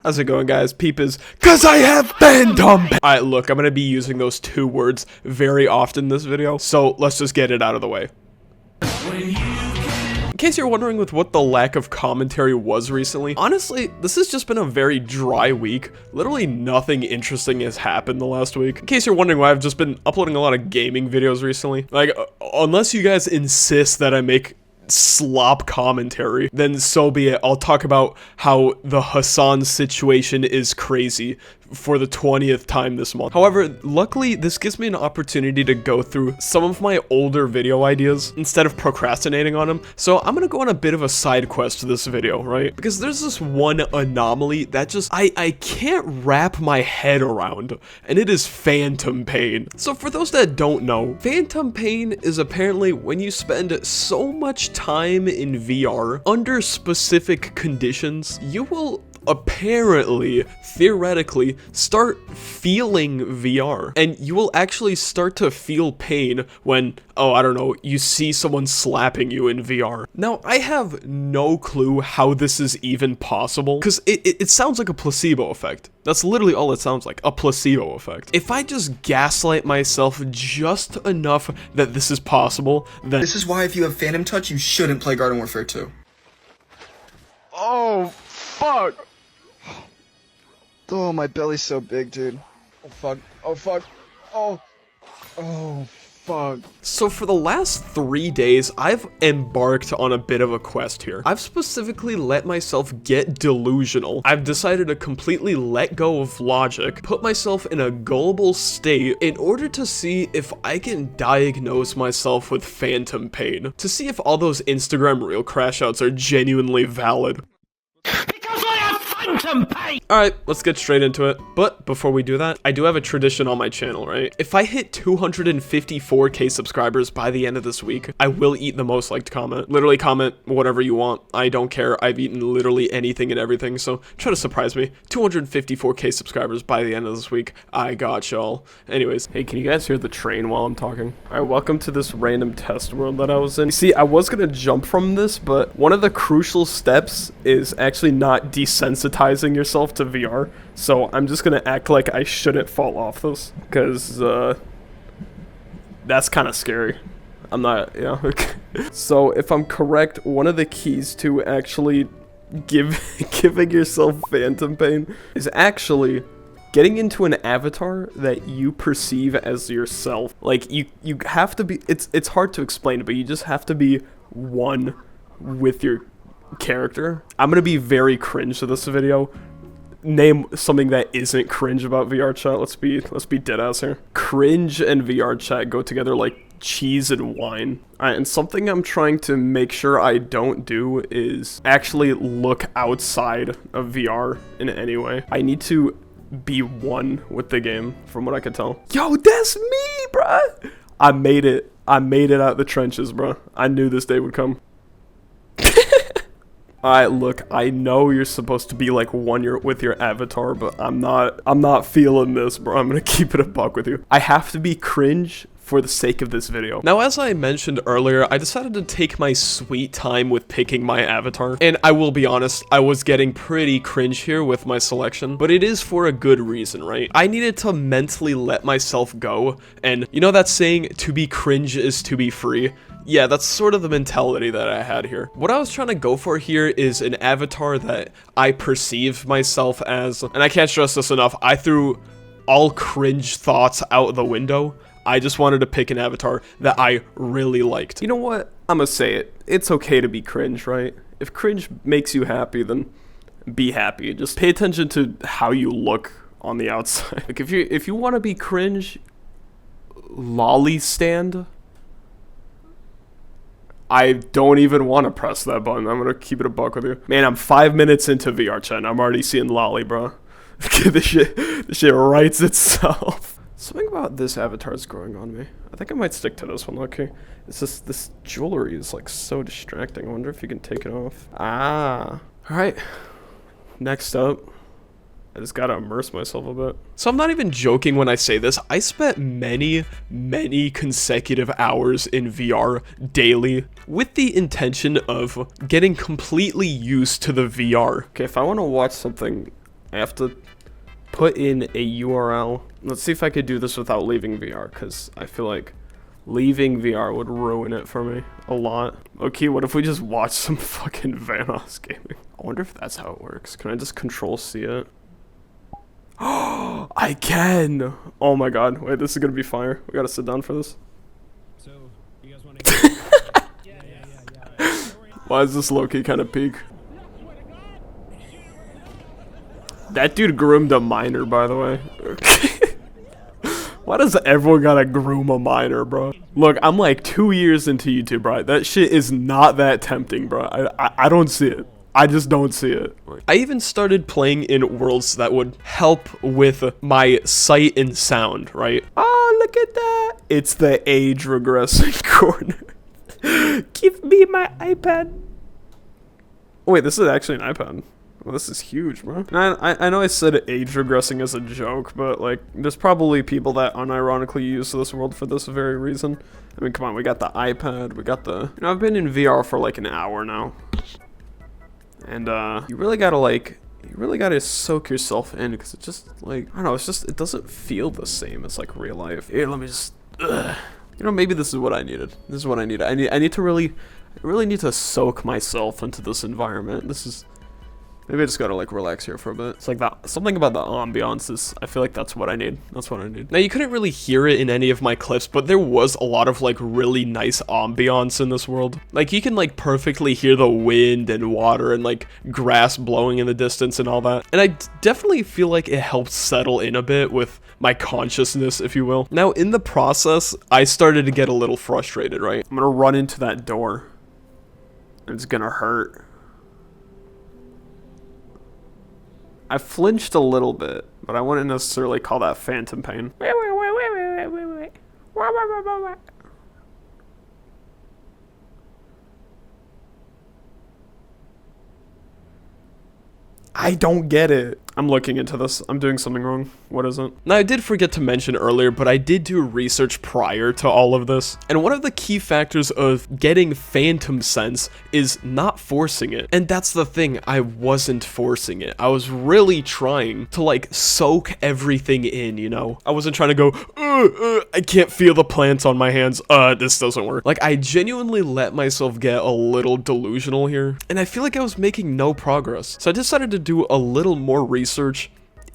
How's it going, guys? Peep is, cause I have phantom pain. Alright, look, I'm gonna be using those two words very often in this video, so let's just get it out of the way. In case you're wondering with what the lack of commentary was recently, honestly, this has just been a very dry week. Literally nothing interesting has happened the last week. In case you're wondering why I've just been uploading a lot of gaming videos recently, like, unless you guys insist that I make slop commentary, then so be it. I'll talk about how the Hassan situation is crazy for the 20th time this month. However, luckily, this gives me an opportunity to go through some of my older video ideas instead of procrastinating on them. So I'm gonna go on a bit of a side quest to this video, right? Because there's this one anomaly that just, I can't wrap my head around, and it is phantom pain. So for those that don't know, phantom pain is apparently when you spend so much time in VR under specific conditions, you will apparently, theoretically, start feeling VR, and you will actually start to feel pain when, oh, I don't know, you see someone slapping you in VR. Now, I have no clue how this is even possible, because it sounds like a placebo effect. That's literally all it sounds like, a placebo effect. If I just gaslight myself just enough that this is possible, then— This is why if you have Phantom Touch, you shouldn't play Garden Warfare 2. Oh, fuck! Oh, my belly's so big, dude. Oh, fuck. Oh, fuck. Oh. Oh, fuck. So for the last 3 days, I've embarked on a bit of a quest here. I've specifically let myself get delusional. I've decided to completely let go of logic, put myself in a gullible state in order to see if I can diagnose myself with phantom pain. To see if all those Instagram reel crash outs are genuinely valid. Alright, let's get straight into it. But before we do that, I do have a tradition on my channel, right? If I hit 254k subscribers by the end of this week, I will eat the most liked comment. Literally comment whatever you want. I don't care. I've eaten literally anything and everything, so try to surprise me. 254k subscribers by the end of this week. I got y'all. Anyways, hey, can you guys hear the train while I'm talking? Alright, welcome to this random test world that I was in. You see, I was gonna jump from this, but one of the crucial steps is actually not desensitizing yourself to VR, so I'm just gonna act like I shouldn't fall off this, because that's kind of scary. I'm not, yeah. So if I'm correct, one of the keys to actually giving yourself phantom pain is actually getting into an avatar that you perceive as yourself. Like, you have to be, it's hard to explain, but you just have to be one with your character. I'm gonna be very cringe to this video. Name something that isn't cringe about VR chat. Let's be dead ass here. Cringe and VR chat go together like cheese and wine. Alright, and something I'm trying to make sure I don't do is actually look outside of VR in any way. I need to be one with the game, from what I can tell. Yo, that's me, bruh! I made it out the trenches, bruh. I knew this day would come. Alright, look, I know you're supposed to be like with your avatar, but I'm not feeling this, bro. I'm gonna keep it a buck with you. I have to be cringe for the sake of this video. Now, as I mentioned earlier, I decided to take my sweet time with picking my avatar, and I will be honest, I was getting pretty cringe here with my selection, but it is for a good reason, right? I needed to mentally let myself go, and you know that saying, to be cringe is to be free? Yeah, that's sort of the mentality that I had here. What I was trying to go for here is an avatar that I perceive myself as, and I can't stress this enough, I threw all cringe thoughts out the window. I just wanted to pick an avatar that I really liked. You know what? I'm gonna say it. It's okay to be cringe, right? If cringe makes you happy, then be happy. Just pay attention to how you look on the outside. Like, if you want to be cringe, lolly stand. I don't even want to press that button. I'm gonna keep it a buck with you. Man, I'm 5 minutes into VR chat and I'm already seeing lolly, bro. This shit writes itself. Something about this avatar is growing on me. I think I might stick to this one, okay? It's just, this jewelry is like so distracting. I wonder if you can take it off. Ah. Alright. Next up. I just gotta immerse myself a bit. So I'm not even joking when I say this. I spent many consecutive hours in VR daily with the intention of getting completely used to the VR. Okay, if I want to watch something I have to put in a URL. Let's see if I could do this without leaving VR, because I feel like leaving VR would ruin it for me a lot. Okay, what if we just watch some fucking Vanoss gaming? I wonder if that's how it works. Can I just Control-C it? Oh, I can! Oh my god, wait, this is gonna be fire. We gotta sit down for this. So, you guys want to yeah. Why is this low-key kind of peak? That dude groomed a minor, by the way. Why does everyone gotta groom a minor, bro? Look, I'm like 2 years into YouTube, bro. That shit is not that tempting, bro. I don't see it. I just don't see it. I even started playing in worlds that would help with my sight and sound, right? Oh, look at that. It's the age regressing corner. Give me my iPad. Oh, wait, this is actually an iPad. Well, this is huge, bro. I know I said age regressing as a joke, but, like, there's probably people that unironically use this world for this very reason. I mean, come on, we got the iPad, we got the... You know, I've been in VR for, like, an hour now. And, you really gotta, like... You really gotta soak yourself in, because it just, like... I don't know, it's just... It doesn't feel the same as, like, real life. Here, let me just... You know, maybe this is what I needed. This is what I needed. I need to really... I really need to soak myself into this environment. This is... Maybe I just gotta, like, relax here for a bit. It's like that, something about the ambiance is, I feel like that's what I need. That's what I need. Now, you couldn't really hear it in any of my clips, but there was a lot of, like, really nice ambiance in this world. Like, you can, like, perfectly hear the wind and water and, like, grass blowing in the distance and all that. And I definitely feel like it helped settle in a bit with my consciousness, if you will. Now, in the process, I started to get a little frustrated, right? I'm gonna run into that door. And it's gonna hurt. I flinched a little bit, but I wouldn't necessarily call that phantom pain. I don't get it. I'm looking into this. I'm doing something wrong. What is it? Now, I did forget to mention earlier, but I did do research prior to all of this. And one of the key factors of getting phantom sense is not forcing it. And that's the thing. I wasn't forcing it. I was really trying to, like, soak everything in, you know? I wasn't trying to go, I can't feel the plants on my hands. This doesn't work. Like, I genuinely let myself get a little delusional here. And I feel like I was making no progress. So I decided to do a little more research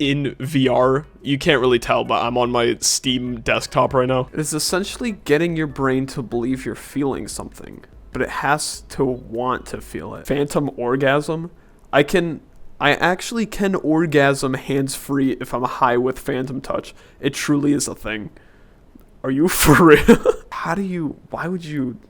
in VR. You can't really tell, but I'm on my Steam desktop right now. It is essentially getting your brain to believe you're feeling something, but it has to want to feel it. Phantom orgasm. I actually can orgasm hands-free if I'm high with phantom touch. It truly is a thing. Are you for real? Why would you...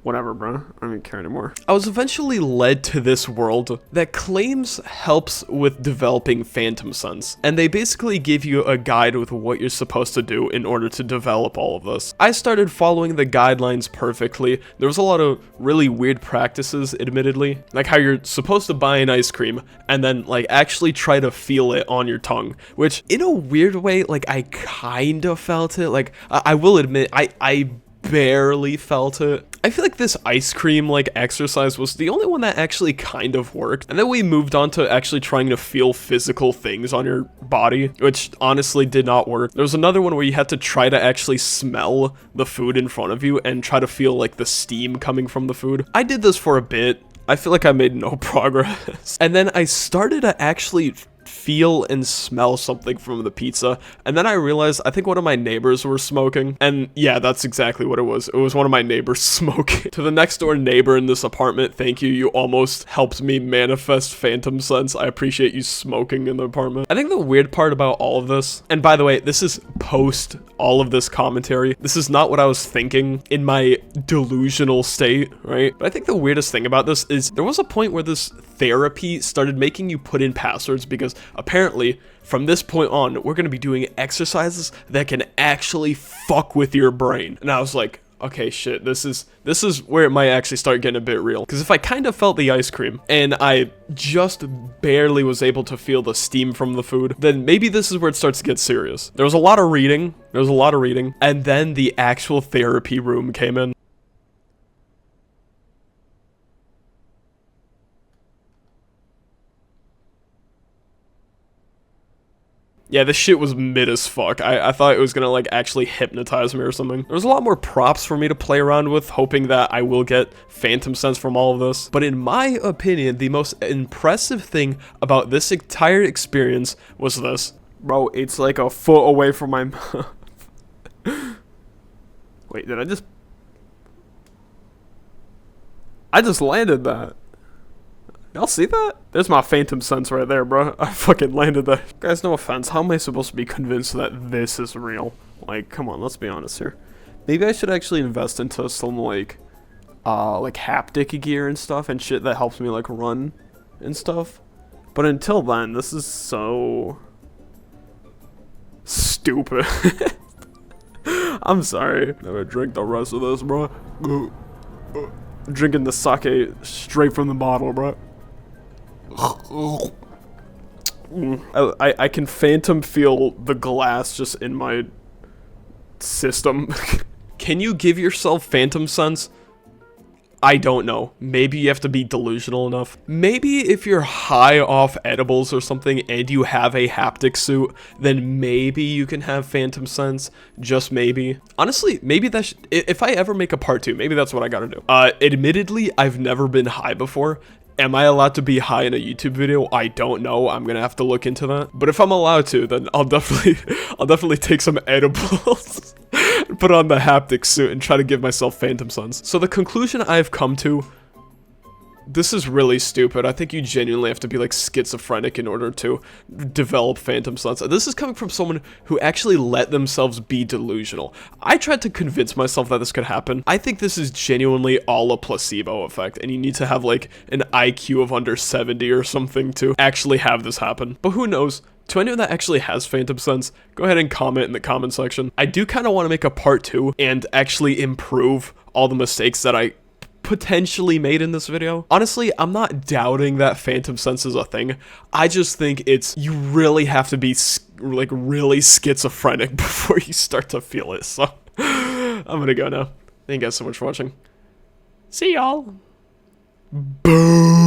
Whatever, bro. I don't even care anymore. I was eventually led to this world that claims helps with developing phantom sense, and they basically give you a guide with what you're supposed to do in order to develop all of this. I started following the guidelines perfectly. There was a lot of really weird practices, admittedly, like how you're supposed to buy an ice cream and then, like, actually try to feel it on your tongue, which in a weird way, like, I kind of felt it. Like, I will admit, I barely felt it. I feel like this ice cream, like, exercise was the only one that actually kind of worked. And then we moved on to actually trying to feel physical things on your body, which honestly did not work. There was another one where you had to try to actually smell the food in front of you and try to feel, like, the steam coming from the food. I did this for a bit. I feel like I made no progress. And then I started to actually feel and smell something from the pizza, and then I realized I think one of my neighbors were smoking, and yeah, that's exactly what it was. It was one of my neighbors smoking. To the next door neighbor in this apartment, thank you. You almost helped me manifest phantom sense. I appreciate you smoking in the apartment. I think the weird part about all of this, and by the way, this is post all of this commentary. This is not what I was thinking in my delusional state, right? But I think the weirdest thing about this is there was a point where this therapy started making you put in passwords, because apparently from this point on we're going to be doing exercises that can actually fuck with your brain. And I was like, okay, shit, this is where it might actually start getting a bit real. Because if I kind of felt the ice cream and I just barely was able to feel the steam from the food, then maybe this is where it starts to get serious. There was a lot of reading, and then the actual therapy room came in. Yeah, this shit was mid as fuck. I thought it was gonna, like, actually hypnotize me or something. There was a lot more props for me to play around with, hoping that I will get phantom sense from all of this. But in my opinion, the most impressive thing about this entire experience was this. Bro, it's like a foot away from my mouth. Wait, did I just landed that. Y'all see that? There's my phantom sense right there, bro. I fucking landed that. Guys, no offense. How am I supposed to be convinced that this is real? Like, come on, let's be honest here. Maybe I should actually invest into some, like haptic gear and stuff and shit that helps me, like, run and stuff. But until then, this is so stupid. I'm sorry. I'm gonna drink the rest of this, bro. Drinking the sake straight from the bottle, bro. I can phantom feel the glass just in my system. Can you give yourself phantom sense? I don't know. Maybe you have to be delusional enough. Maybe if you're high off edibles or something and you have a haptic suit, then maybe you can have phantom sense. Just maybe. Honestly, maybe that's... If I ever make a part 2, maybe that's what I gotta do. Admittedly, I've never been high before. Am I allowed to be high in a YouTube video? I don't know. I'm gonna have to look into that. But if I'm allowed to, then I'll definitely take some edibles. Put on the haptic suit and try to give myself phantom sense. So the conclusion I've come to, this is really stupid. I think you genuinely have to be like schizophrenic in order to develop phantom sense. This is coming from someone who actually let themselves be delusional. I tried to convince myself that this could happen. I think this is genuinely all a placebo effect, and you need to have like an IQ of under 70 or something to actually have this happen. But who knows? To anyone that actually has phantom sense, go ahead and comment in the comment section. I do kind of want to make a part 2 and actually improve all the mistakes that I potentially made in this video. Honestly, I'm not doubting that phantom sense is a thing. I just think you really have to be like really schizophrenic before you start to feel it. So I'm gonna go now. Thank you guys so much for watching. See y'all. Boom.